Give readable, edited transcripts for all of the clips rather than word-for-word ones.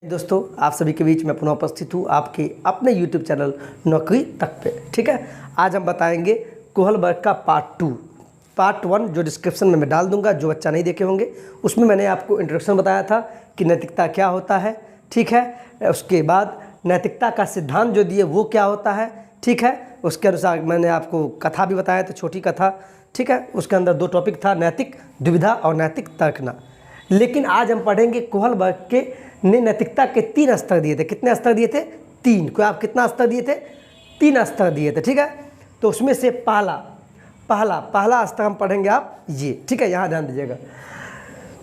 दोस्तों, आप सभी के बीच में पुनः उपस्थित हूँ आपके अपने YouTube चैनल नौकरी तक पे। ठीक है, आज हम बताएंगे कोहलबर्ग का पार्ट 1 जो डिस्क्रिप्शन में मैं डाल दूंगा। जो बच्चा नहीं देखे होंगे उसमें मैंने आपको इंट्रोडक्शन बताया था कि नैतिकता क्या होता है। ठीक है, उसके बाद नैतिकता का सिद्धांत जो दिए वो क्या होता है। ठीक है, उसके अनुसार मैंने आपको कथा भी बताया था, छोटी कथा। ठीक है, उसके अंदर 2 टॉपिक था, नैतिक दुविधा और नैतिक तर्कना। लेकिन आज हम पढ़ेंगे कोहलबर्ग के ने नैतिकता के 3 स्तर दिए थे। कितने स्तर दिए थे? 3। कोई आप कितना स्तर दिए थे? 3 स्तर दिए थे। ठीक है, तो उसमें से पहला स्तर हम पढ़ेंगे आप ये। ठीक है, यहाँ ध्यान दीजिएगा।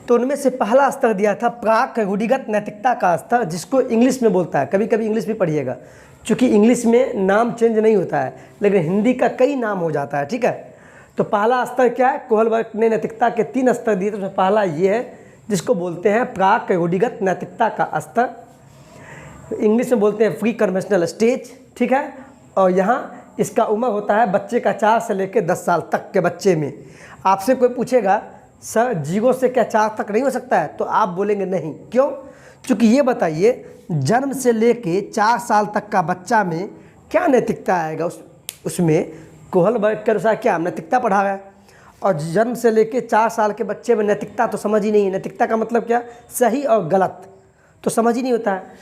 तो उनमें से पहला स्तर दिया था प्राक रूढ़िगत नैतिकता का स्तर, जिसको इंग्लिश में बोलता है। कभी कभी इंग्लिश भी पढ़िएगा, क्योंकि इंग्लिश में नाम चेंज नहीं होता है लेकिन हिंदी का कई नाम हो जाता है। ठीक है, तो पहला स्तर क्या है? कोहलबर्ग ने नैतिकता के 3 स्तर दिए थे, उसमें पहला ये है जिसको बोलते हैं प्राक रूढ़िगत नैतिकता का स्तर। इंग्लिश में बोलते हैं प्री कन्वेंशनल स्टेज। ठीक है, और यहाँ इसका उम्र होता है बच्चे का 4 से लेकर 10 साल तक के बच्चे में। आपसे कोई पूछेगा सर 0 से क्या 4 तक नहीं हो सकता है, तो आप बोलेंगे नहीं। क्यों? क्योंकि ये बताइए जन्म से लेके 4 साल तक का बच्चा में क्या नैतिकता आएगा? उसमें कोहलबर्ग के अनुसार क्या नैतिकता पढ़ा है, और जन्म से लेके 4 साल के बच्चे में नैतिकता तो समझ ही नहीं है। नैतिकता का मतलब क्या? सही और गलत तो समझ ही नहीं होता है।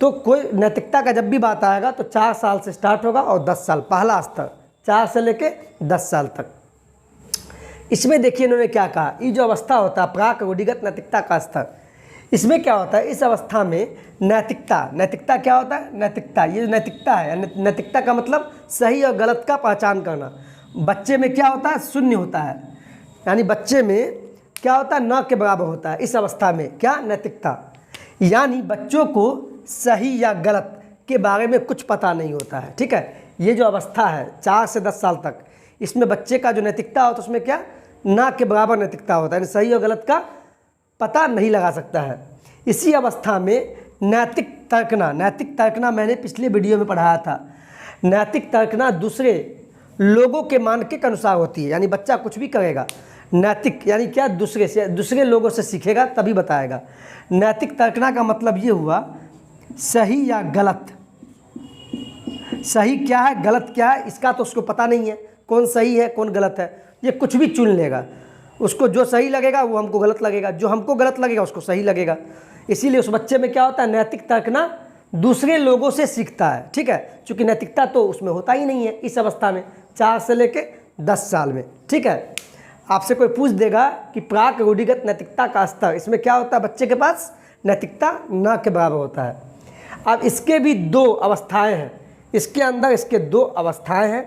तो कोई नैतिकता का जब भी बात आएगा तो 4 साल से स्टार्ट होगा और 10 साल, पहला स्तर 4 से लेके 10 साल तक। इसमें देखिए इन्होंने क्या कहा, ये जो अवस्था होता है प्राक रूढ़िगत नैतिकता का स्तर, इसमें क्या होता है? इस अवस्था में नैतिकता क्या होता है? नैतिकता, ये जो नैतिकता है, नैतिकता का मतलब सही और गलत का पहचान करना। बच्चे में क्या होता है? शून्य होता है, यानी बच्चे में क्या होता है? न के बराबर होता है। इस अवस्था में क्या? नैतिकता, यानी बच्चों को सही या गलत के बारे में कुछ पता नहीं होता है। ठीक है, ये जो अवस्था है 4 से 10 साल तक, इसमें बच्चे का जो नैतिकता होता है उसमें क्या? न के बराबर नैतिकता होता है, यानी सही और गलत का पता नहीं लगा सकता है। इसी अवस्था में नैतिक तर्कना मैंने पिछले वीडियो में पढ़ाया था। नैतिक तर्कना दूसरे लोगों के मानके के अनुसार होती है, यानी बच्चा कुछ भी करेगा। नैतिक यानी क्या? दूसरे लोगों से सीखेगा तभी बताएगा। नैतिक तर्कना का मतलब ये हुआ सही या गलत। सही क्या है, गलत क्या है, इसका तो उसको पता नहीं है। कौन सही है कौन गलत है, ये कुछ भी चुन लेगा। उसको जो सही लगेगा वो हमको गलत लगेगा, जो हमको गलत लगेगा उसको सही लगेगा। इसीलिए उस बच्चे में क्या होता है? नैतिक तर्कना दूसरे लोगों से सीखता है। ठीक है, क्योंकि नैतिकता तो उसमें होता ही नहीं है इस अवस्था में, 4 से लेके 10 साल में। ठीक है, आपसे कोई पूछ देगा कि प्राक रूढ़िगत नैतिकता का स्तर, इसमें क्या होता है? बच्चे के पास नैतिकता न के बराबर होता है। अब इसके भी 2 अवस्थाएं हैं, इसके अंदर इसके 2 अवस्थाएं हैं।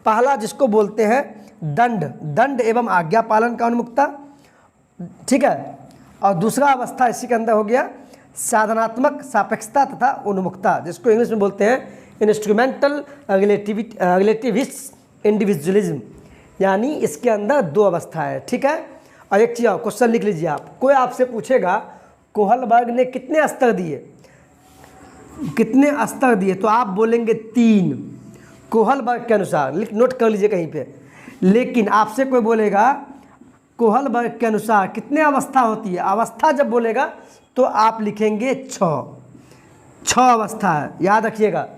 पहला जिसको बोलते हैं दंड एवं आज्ञा पालन का उन्मुक्ता। ठीक है, और दूसरा अवस्था इसी के अंदर हो गया साधनात्मक सापेक्षता तथा उन्मुक्ता, जिसको इंग्लिश में बोलते हैं इंस्ट्रूमेंटल रिलेटिविस्ट इंडिविजुअलिज्म। यानी इसके अंदर 2 अवस्था है। ठीक है, और एक चीज़ क्वेश्चन लिख लीजिए आप, कोई आपसे पूछेगा कोहलबर्ग ने कितने स्तर दिए, तो आप बोलेंगे 3 कोहलबर्ग के अनुसार। नोट कर लीजिए कहीं पे। लेकिन आपसे कोई बोलेगा कोहलबर्ग के अनुसार कितने अवस्था होती है, अवस्था जब बोलेगा तो आप लिखेंगे 6 अवस्था है। याद रखिएगा,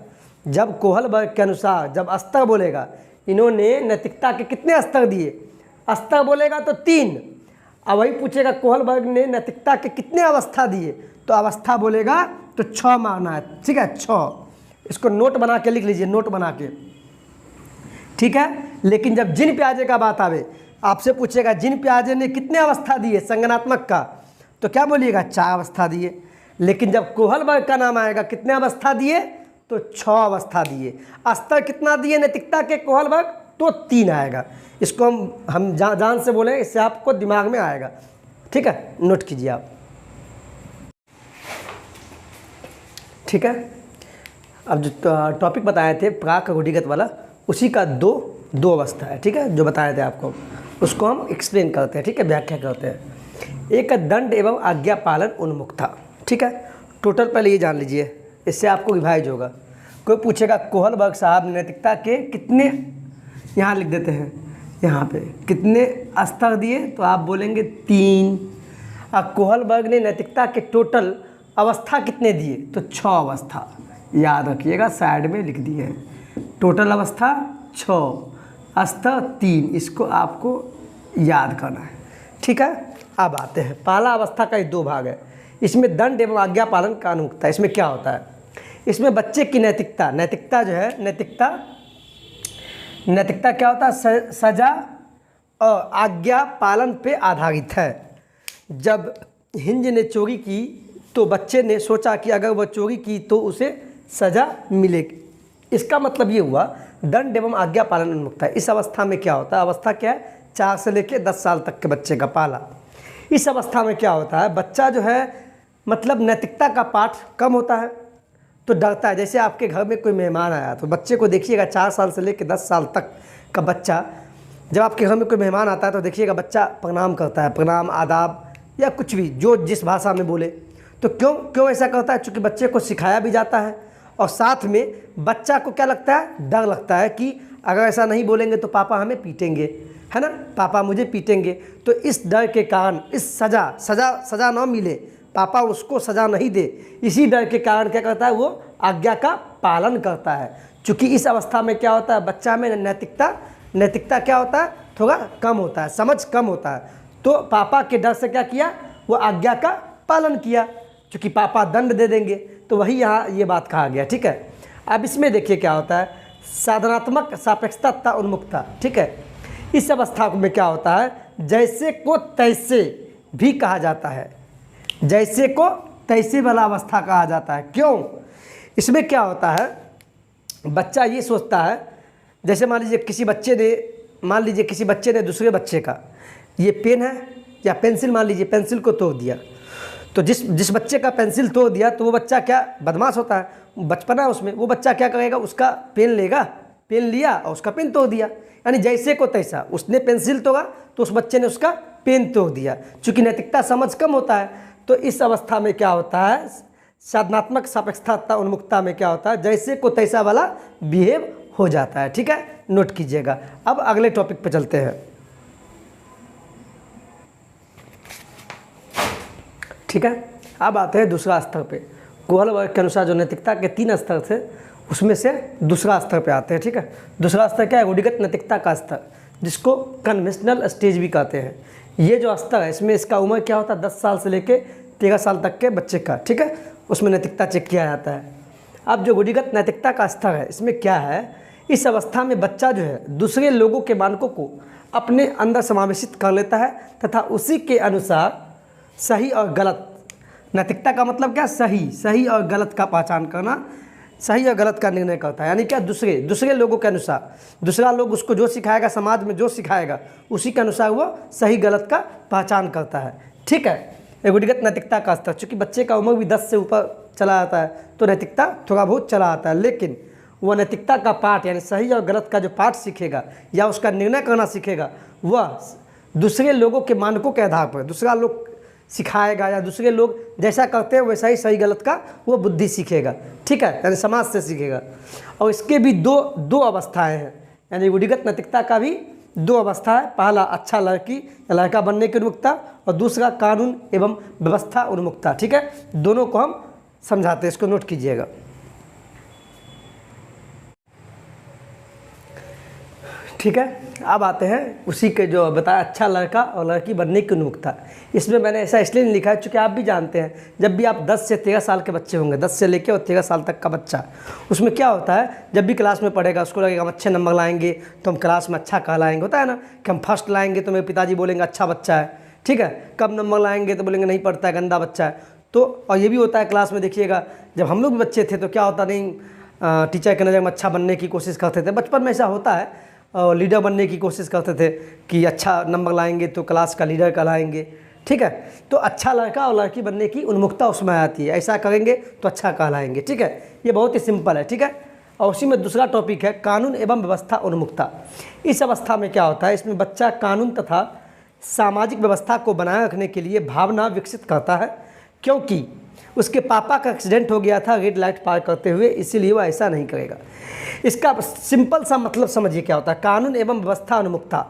जब कोहलबर्ग के अनुसार जब स्तर बोलेगा, इन्होंने नैतिकता के कितने स्तर दिए, स्तर बोलेगा तो 3। अब वही पूछेगा कोहलबर्ग ने नैतिकता के कितने अवस्था दिए, तो अवस्था बोलेगा तो 6 मानना है। ठीक है, 6। इसको नोट बना के लिख लीजिए, नोट बना के। ठीक है, लेकिन जब जिन प्याजे का बात आवे, आपसे पूछेगा जिन प्याजे ने कितने अवस्था दिए संज्ञानात्मक का, तो क्या बोलिएगा? 4 अवस्था दिए। लेकिन जब कोहलबर्ग का नाम आएगा कितने अवस्था दिए, तो 6 अवस्था दिए। स्तर कितना दिए नैतिकता के कोहलबर्ग, तो 3 आएगा। इसको हम जान से बोले, इससे आपको दिमाग में आएगा। ठीक है, नोट कीजिए आप। ठीक है, अब जो टॉपिक बताए थे प्राक रूढ़िगत वाला, उसी का दो अवस्था है। ठीक है, जो बताए थे आपको उसको हम एक्सप्लेन करते हैं। ठीक है, व्याख्या करते हैं। एक दंड एवं आज्ञा पालन उन्मुक्ता। ठीक है, टोटल पहले ये जान लीजिए, इससे आपको रिवाइज होगा। कोई पूछेगा कोहलबर्ग साहब ने नैतिकता के कितने, यहाँ लिख देते हैं यहाँ पे, कितने स्तर दिए, तो आप बोलेंगे 3। कोहलबर्ग ने नैतिकता के टोटल अवस्था कितने दिए, तो 6 अवस्था, याद रखिएगा, साइड में लिख दिए हैं। टोटल अवस्था 6, स्तर 3, इसको आपको याद करना है, ठीक है। अब आते हैं, पहला अवस्था का ये 2 भाग है, इसमें दंड एवं आज्ञा पालन का अनुमुक्ता। इसमें क्या होता है, इसमें बच्चे की नैतिकता जो है, नैतिकता क्या होता है, सजा और आज्ञा पालन पे आधारित है। जब हिंज ने चोरी की तो बच्चे ने सोचा कि अगर वह चोरी की तो उसे सजा मिलेगी। इसका मतलब ये हुआ दंड एवं आज्ञा पालन उन्मुक्ता है। इस अवस्था में क्या होता है, अवस्था क्या है, 4 से लेकर 10 साल तक के बच्चे का पाला। इस अवस्था में क्या होता है, बच्चा जो है मतलब नैतिकता का पाठ कम होता है तो डरता है। जैसे आपके घर में कोई मेहमान आया तो बच्चे को देखिएगा, 4 साल से लेकर 10 साल तक का बच्चा, जब आपके घर में कोई मेहमान आता है तो देखिएगा बच्चा प्रणाम करता है, प्रणाम, आदाब या कुछ भी जो जिस भाषा में बोले। तो क्यों ऐसा करता है, चूँकि बच्चे को सिखाया भी जाता है और साथ में बच्चा को क्या लगता है, डर लगता है कि अगर ऐसा नहीं बोलेंगे तो पापा हमें पीटेंगे, है ना, पापा मुझे पीटेंगे। तो इस डर के कारण, इस सज़ा ना मिले, पापा उसको सज़ा नहीं दे, इसी डर के कारण क्या करता है, वो आज्ञा का पालन करता है। चूँकि इस अवस्था में क्या होता है, बच्चा में नैतिकता क्या होता है, थोड़ा कम होता है, समझ कम होता है। तो पापा के डर से क्या किया, वो आज्ञा का पालन किया, क्योंकि पापा दंड दे देंगे। तो वही यहाँ ये बात कहा गया, ठीक है। अब इसमें देखिए क्या होता है, साधनात्मक सापेक्षता तथा उन्मुक्ता, ठीक है। इस अवस्था में क्या होता है, जैसे को तैसे भी कहा जाता है, जैसे को तैसे वाला अवस्था कहा जाता है। क्यों, इसमें क्या होता है, बच्चा ये सोचता है, जैसे मान लीजिए किसी बच्चे ने दूसरे बच्चे का ये पेन है या पेंसिल, मान लीजिए पेंसिल को तोड़ दिया, तो जिस बच्चे का पेंसिल तोड़ दिया तो वो बच्चा क्या बदमाश होता है, बचपना है उसमें, वो बच्चा क्या करेगा, उसका पेन लेगा, पेन लिया और उसका पेन तोड़ दिया। यानी जैसे को तैसा, उसने पेंसिल तोड़ा तो उस बच्चे ने उसका पेन तोड़ दिया। चूँकि नैतिकता समझ कम होता है तो इस अवस्था में क्या होता है, साधनात्मक सापेक्षता उन्मुक्ता में क्या होता है, जैसे को तैसा वाला बिहेव हो जाता है, ठीक है, नोट कीजिएगा। अब अगले टॉपिक पे चलते हैं, ठीक है। अब आते हैं दूसरा स्तर पे। कोहल वर्ग के अनुसार जो नैतिकता के 3 स्तर थे उसमें से दूसरा स्तर पे आते हैं, ठीक है। दूसरा स्तर क्या है, रूढ़िगत नैतिकता का स्तर, जिसको कन्वेंशनल स्टेज भी कहते हैं। ये जो स्तर है इसमें इसका उम्र क्या होता है, 10 साल से लेके 13 साल तक के बच्चे का, ठीक है, उसमें नैतिकता चेक किया जाता है। अब जो रूढ़िगत नैतिकता का स्तर है इसमें क्या है, इस अवस्था में बच्चा जो है दूसरे लोगों के मानकों को अपने अंदर समावेशित कर लेता है तथा उसी के अनुसार सही और गलत, नैतिकता का मतलब क्या, सही और गलत का पहचान करना, सही और गलत का निर्णय करता है। यानी क्या, दूसरे लोगों के अनुसार, दूसरा लोग उसको जो सिखाएगा, समाज में जो सिखाएगा उसी के अनुसार वो सही गलत का पहचान करता है, ठीक है। रूढ़िगत नैतिकता का स्तर, चूँकि बच्चे का उम्र भी 10 से ऊपर चला जाता है तो नैतिकता थोड़ा बहुत चला आता है, लेकिन वह नैतिकता का पाठ यानी सही और गलत का जो पाठ सीखेगा या उसका निर्णय करना सीखेगा, वह दूसरे लोगों के मानकों के आधार पर दूसरा लोग सिखाएगा या दूसरे लोग जैसा करते हैं वैसा ही सही गलत का वो बुद्धि सीखेगा, ठीक है, यानी समाज से सीखेगा। और इसके भी दो अवस्थाएं हैं, यानी रूढ़िगत नैतिकता का भी 2 अवस्था है। पहला अच्छा लड़की या लड़का बनने की उन्मुक्ता और दूसरा कानून एवं व्यवस्था उन्मुक्ता, ठीक है। दोनों को हम समझाते हैं, इसको नोट कीजिएगा, ठीक है। अब आते हैं उसी के जो बताया, अच्छा लड़का और लड़की बनने की उन्मुक्ता। इसमें मैंने ऐसा इसलिए नहीं लिखा है क्योंकि आप भी जानते हैं जब भी आप 10 से 13 साल के बच्चे होंगे, 10 से लेकर और 13 साल तक का बच्चा, उसमें क्या होता है, जब भी क्लास में पढ़ेगा उसको लगेगा हम अच्छे नंबर लाएंगे तो हम क्लास में अच्छा कहलाएंगे, होता है ना, कि हम फर्स्ट लाएंगे तो मेरे पिताजी बोलेंगे अच्छा बच्चा है, ठीक है। कम नंबर लाएंगे तो बोलेंगे नहीं पढ़ता है, गंदा बच्चा है। तो और ये भी होता है क्लास में, देखिएगा जब हम लोग भी बच्चे थे तो क्या होता, नहीं टीचर के नज़र में अच्छा बनने की कोशिश करते थे, बचपन में ऐसा होता है, और लीडर बनने की कोशिश करते थे कि अच्छा नंबर लाएंगे तो क्लास का लीडर कहलाएंगे, ठीक है। तो अच्छा लड़का और लड़की बनने की उन्मुक्ता उसमें आती है, ऐसा करेंगे तो अच्छा कहलाएंगे, ठीक है। ये बहुत ही सिंपल है, ठीक है। और उसी में दूसरा टॉपिक है कानून एवं व्यवस्था उन्मुक्ता। इस अवस्था में क्या होता है, इसमें बच्चा कानून तथा सामाजिक व्यवस्था को बनाए रखने के लिए भावना विकसित करता है, क्योंकि उसके पापा का एक्सीडेंट हो गया था रेड लाइट पार करते हुए, इसीलिए वो ऐसा नहीं करेगा। इसका सिंपल सा मतलब समझिए क्या होता है, कानून एवं व्यवस्था उन्मुक्ता।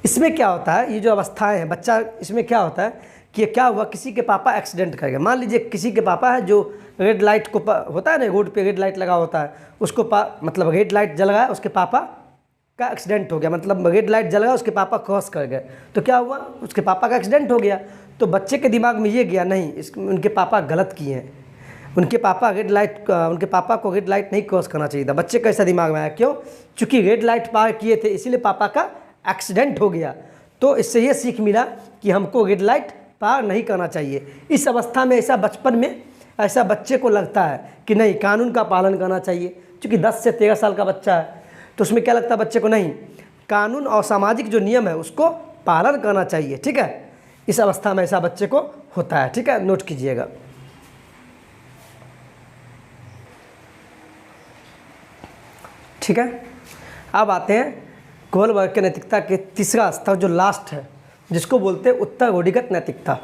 इसमें क्या होता है, ये जो अवस्थाएं हैं बच्चा, इसमें क्या होता है कि क्या हुआ, किसी के पापा एक्सीडेंट कर गए। मान लीजिए किसी के पापा है जो रेड लाइट को होता है ना, रोड पे रेड लाइट लगा होता है, उसको मतलब रेड लाइट जल गया, उसके पापा का एक्सीडेंट हो गया, मतलब रेड लाइट जल गया, उसके पापा क्रॉस कर गए, तो क्या हुआ, उसके पापा का एक्सीडेंट हो गया। तो बच्चे के दिमाग में ये गया, नहीं उनके पापा गलत किए हैं, उनके पापा को रेड लाइट नहीं क्रॉस करना चाहिए था। बच्चे का ऐसा दिमाग में आया, क्यों, चूँकि रेड लाइट पार किए थे इसीलिए पापा का एक्सीडेंट हो गया। तो इससे ये सीख मिला कि हमको रेड लाइट पार नहीं करना चाहिए। इस अवस्था में ऐसा बचपन में ऐसा बच्चे को लगता है कि नहीं, कानून का पालन करना चाहिए। क्योंकि 10 से 13 साल का बच्चा है तो उसमें क्या लगता है बच्चे को, नहीं, कानून और सामाजिक जो नियम है उसको पालन करना चाहिए। ठीक है, इस अवस्था में ऐसा बच्चे को होता है। ठीक है, नोट कीजिएगा। ठीक है, अब आते हैं कोहलबर्ग के नैतिकता के तीसरा स्तर जो लास्ट है, जिसको बोलते हैं उत्तर रूढ़िगत नैतिकता,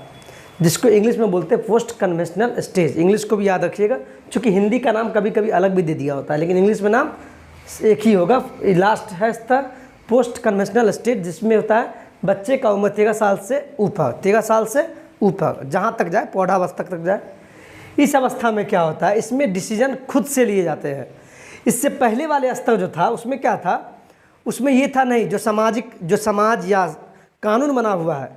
जिसको इंग्लिश में बोलते हैं पोस्ट कन्वेंशनल स्टेज। इंग्लिश को भी याद रखिएगा, क्योंकि हिंदी का नाम कभी कभी अलग भी दे दिया होता है, लेकिन इंग्लिश में नाम एक ही होगा। लास्ट है स्तर पोस्ट कन्वेंशनल स्टेज, जिसमें होता है बच्चे का उम्र 13 साल से ऊपर, 13 साल से ऊपर जहाँ तक जाए, पौधावस्था तक जाए। इस अवस्था में क्या होता है, इसमें डिसीजन खुद से लिए जाते हैं। इससे पहले वाले स्तर जो था उसमें क्या था, उसमें ये था नहीं, जो समाज या कानून बना हुआ है।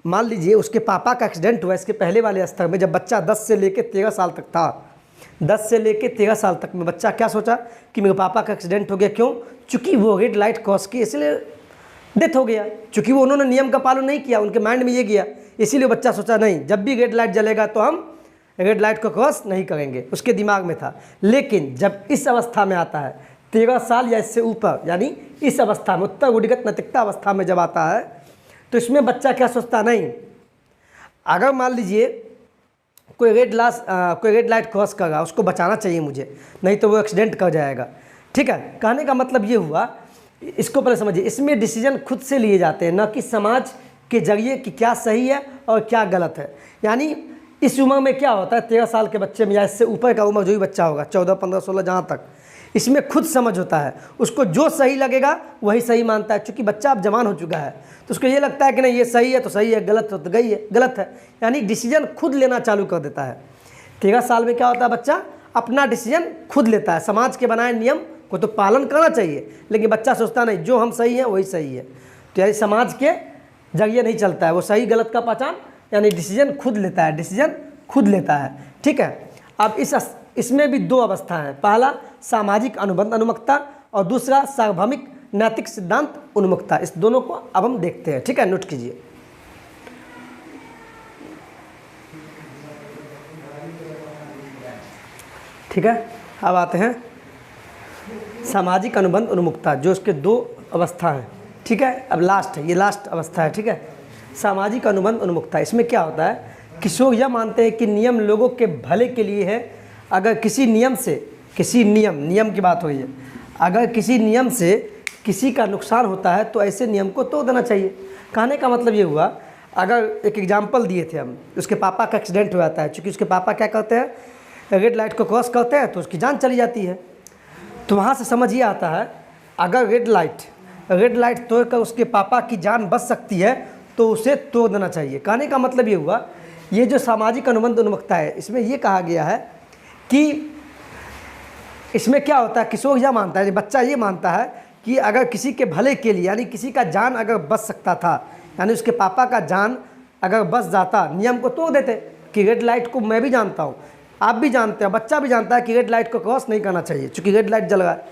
मान लीजिए उसके पापा का एक्सीडेंट हुआ, इसके पहले वाले स्तर में जब बच्चा 10 से लेकर 13 साल तक था, 10 से लेकर 13 साल तक में बच्चा क्या सोचा कि मेरे पापा का एक्सीडेंट हो गया, क्यों, चूँकि वो रेड लाइट क्रॉस की इसलिए डेथ हो गया, चूँकि वो उन्होंने नियम का पालन नहीं किया, उनके माइंड में ये गया, इसीलिए बच्चा सोचा नहीं, जब भी रेड लाइट जलेगा तो हम रेड लाइट को क्रॉस नहीं करेंगे, उसके दिमाग में था। लेकिन जब इस अवस्था में आता है 13 साल या इससे ऊपर, यानी इस अवस्था में उत्तर रूढ़िगत नैतिकता अवस्था में जब आता है, तो इसमें बच्चा क्या सोचता, नहीं, अगर मान लीजिए कोई रेड लाइट क्रॉस कर रहा, उसको बचाना चाहिए मुझे, नहीं तो वो एक्सीडेंट कर जाएगा। ठीक है, कहने का मतलब ये हुआ, इसको पहले समझिए, इसमें डिसीजन खुद से लिए जाते हैं, न कि समाज के जरिए कि क्या सही है और क्या गलत है। यानी इस उम्र में क्या होता है, 13 साल के बच्चे में या इससे ऊपर का उम्र जो भी बच्चा होगा, 14, 15, 16 जहाँ तक, इसमें खुद समझ होता है, उसको जो सही लगेगा वही सही मानता है। क्योंकि बच्चा अब जवान हो चुका है तो उसको ये लगता है कि नहीं, ये सही है तो सही है, गलत हो तो गई है, गलत है, यानी डिसीजन खुद लेना चालू कर देता है। 13 साल में क्या होता है, बच्चा अपना डिसीजन खुद लेता है। समाज के बनाए नियम को तो पालन करना चाहिए, लेकिन बच्चा सोचता नहीं, जो हम सही हैं वही सही है। तो यानी समाज के जरिए नहीं चलता है, वो सही गलत का पहचान, यानी डिसीजन खुद लेता है, डिसीजन खुद लेता है। ठीक है, अब इसमें भी दो अवस्था हैं, पहला सामाजिक अनुबंध उन्मुखता और दूसरा सार्वभौमिक नैतिक सिद्धांत उन्मुखता। इस दोनों को अब हम देखते हैं। ठीक है, नोट कीजिए। ठीक है, अब आते हैं सामाजिक अनुबंध उन्मुखता, जो इसके दो अवस्था हैं। ठीक है, अब लास्ट है, ये लास्ट अवस्था है। ठीक है, सामाजिक अनुबंध उन्मुखता, इसमें क्या होता है, किशोर यह मानते हैं कि नियम लोगों के भले के लिए है। अगर किसी नियम से नियम की बात हो रही है, अगर किसी नियम से किसी का नुकसान होता है तो ऐसे नियम को तोड़ देना चाहिए। कहने का मतलब ये हुआ, अगर एक एग्जाम्पल दिए थे हम, उसके पापा का एक्सीडेंट हो जाता है, क्योंकि उसके पापा क्या करते हैं, रेड लाइट को क्रॉस करते हैं तो उसकी जान चली जाती है। तो वहाँ से समझ ये आता है, अगर रेड लाइट तोड़कर उसके पापा की जान बच सकती है तो उसे तोड़ देना चाहिए। कहने का मतलब ये हुआ, ये जो सामाजिक अनुबंध उन्मुखता है, इसमें ये कहा गया है कि इसमें क्या होता है, किशोर यह मानता है, बच्चा ये मानता है कि अगर किसी के भले के लिए, यानी किसी का जान अगर बच सकता था, यानी उसके पापा का जान अगर बच जाता, नियम को तोड़ देते। कि रेड लाइट को मैं भी जानता हूँ, आप भी जानते हैं, बच्चा भी जानता है कि रेड लाइट को क्रॉस नहीं करना चाहिए, चूँकि रेड लाइट जल रहा है।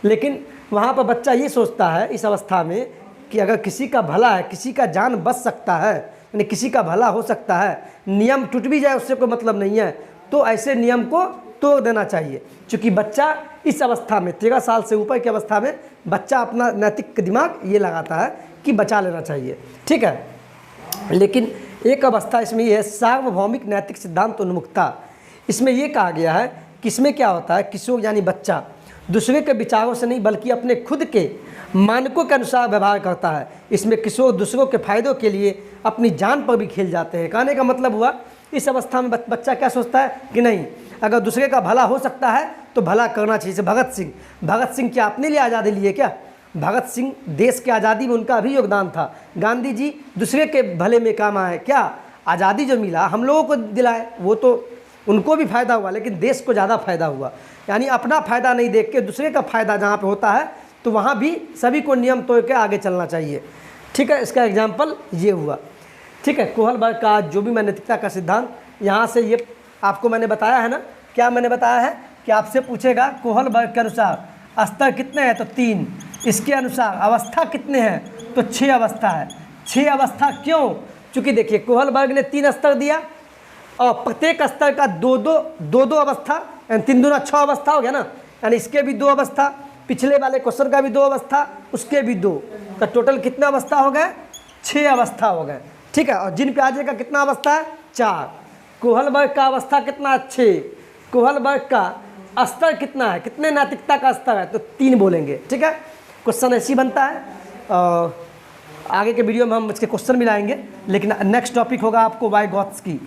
लेकिन वहाँ पर बच्चा ये सोचता है इस अवस्था में कि अगर किसी का भला है, किसी का जान बच सकता है, यानी किसी का भला हो सकता है, नियम टूट भी जाए उससे कोई मतलब नहीं है, तो ऐसे नियम को तोड़ देना चाहिए। क्योंकि बच्चा इस अवस्था में 13 साल से ऊपर की अवस्था में बच्चा अपना नैतिक दिमाग ये लगाता है कि बचा लेना चाहिए। ठीक है, लेकिन एक अवस्था इसमें ये है, सार्वभौमिक नैतिक सिद्धांत उन्मुखता। इसमें यह कहा गया है कि इसमें क्या होता है, किशोर यानी बच्चा दूसरे के विचारों से नहीं बल्कि अपने खुद के मानकों के अनुसार व्यवहार करता है। इसमें किशोर दूसरों के फायदों के लिए अपनी जान पर भी खेल जाते हैं। कहने का मतलब हुआ, इस अवस्था में बच्चा क्या सोचता है कि नहीं, अगर दूसरे का भला हो सकता है तो भला करना चाहिए। जैसे भगत सिंह क्या अपने लिए आज़ादी लिए क्या? भगत सिंह देश की आज़ादी में उनका भी योगदान था। गांधी जी दूसरे के भले में काम आए क्या? आज़ादी जो मिला हम लोगों को दिलाए, वो तो उनको भी फ़ायदा हुआ, लेकिन देश को ज़्यादा फ़ायदा हुआ। यानी अपना फ़ायदा नहीं देख के दूसरे का फ़ायदा जहाँ पे होता है तो वहाँ भी सभी को नियम तोड़ के आगे चलना चाहिए। ठीक है, इसका एग्जाम्पल ये हुआ। ठीक है, कोहलबर्ग का जो भी मैं नैतिकता का सिद्धांत यहाँ से ये आपको मैंने बताया है ना, क्या मैंने बताया है कि आपसे पूछेगा कोहलबर्ग के अनुसार स्तर कितने हैं तो 3, इसके अनुसार अवस्था कितने हैं तो 6 अवस्था है। 6 अवस्था क्यों? क्योंकि देखिए कोहलबर्ग ने 3 स्तर दिया और प्रत्येक स्तर का दो अवस्था, यानी 3 दूना 6 अवस्था हो गया ना, यानी इसके भी 2 अवस्था, पिछले वाले क्वेश्चन का भी 2 अवस्था, उसके भी 2, का टोटल कितना अवस्था हो गए? 6 अवस्था हो गए। ठीक है, और जिन प्याजे का कितना अवस्था है? 4। कोहलबर्ग का अवस्था कितना? 6। कोहलबर्ग का स्तर कितना है, कितने नैतिकता का स्तर है तो 3 बोलेंगे। ठीक है, क्वेश्चन ऐसी बनता है। आगे के वीडियो में हम इसके क्वेश्चन भी लाएंगे, लेकिन नेक्स्ट टॉपिक होगा आपको वाइगॉत्स्की।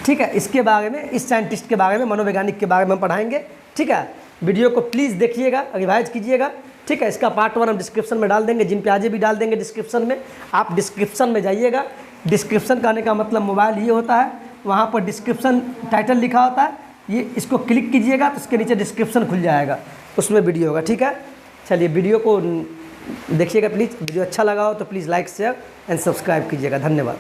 ठीक है, इसके बारे में, इस साइंटिस्ट के बारे में, मनोवैज्ञानिक के बारे में हम पढ़ाएंगे। ठीक है, वीडियो को प्लीज़ देखिएगा, रिवाइज कीजिएगा। ठीक है, इसका पार्ट 1 हम डिस्क्रिप्शन में डाल देंगे, जिन प्याजे भी डाल देंगे डिस्क्रिप्शन में। आप डिस्क्रिप्शन में जाइएगा, डिस्क्रिप्शन का आने का मतलब मोबाइल ये होता है, वहाँ पर डिस्क्रिप्शन टाइटल लिखा होता है, ये इसको क्लिक कीजिएगा तो इसके नीचे डिस्क्रिप्शन खुल जाएगा, उसमें वीडियो होगा। ठीक है, चलिए वीडियो को देखिएगा प्लीज़। वीडियो अच्छा लगा हो तो please like share and subscribe कीजिएगा। धन्यवाद।